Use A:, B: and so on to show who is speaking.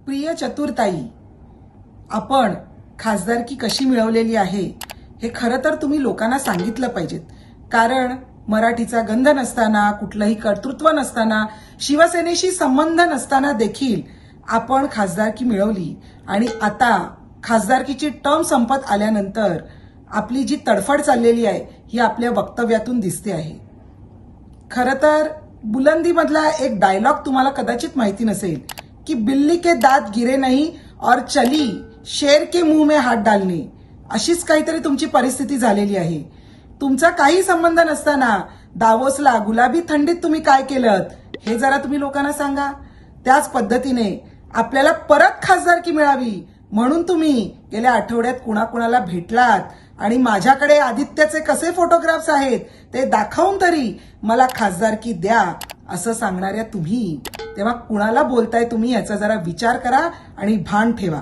A: प्रिय चतुरताई, आपण खासदारकी कशी मिळवलेली आहे हे खरं तर तुम्ही लोकांना सांगितलं पाहिजेत. कारण मराठीचा गंध नसताना, कुठलंही कर्तृत्व नसताना, शिवसेनेशी संबंध नसताना देखील आपण खासदारकी मिळवली आणि आता खासदारकीची टर्म संपत आल्यानंतर आपली जी तडफड चाललेली आहे ही आपल्या वक्तव्यातून दिसते आहे. खरं तर बुलंदीमधला एक डायलॉग तुम्हाला कदाचित माहिती नसेल की बिल्ली के दात गिरे नहीं और चली शेर के मुंह में हात डालने. अशीच काहीतरी तुमची परिस्थिती झालेली आहे. तुमचा काही संबंध नसताना दावोसला गुलाबी थंडीत तुम्ही काय केलं हे जरा तुम्ही लोकांना सांगा. त्याच पद्धतीने आपल्याला परत खासदारकी मिळावी म्हणून तुम्ही गेल्या आठवड्यात कुणाकुणाला भेटलात आणि माझ्याकडे आदित्यचे कसे फोटोग्राफ्स आहेत ते दाखवून तरी मला खासदारकी द्या असं सांगणाऱ्या तुम्ही तेव्हा कुणाला बोलताय तुम्ही याचा जरा विचार करा आणि भान ठेवा.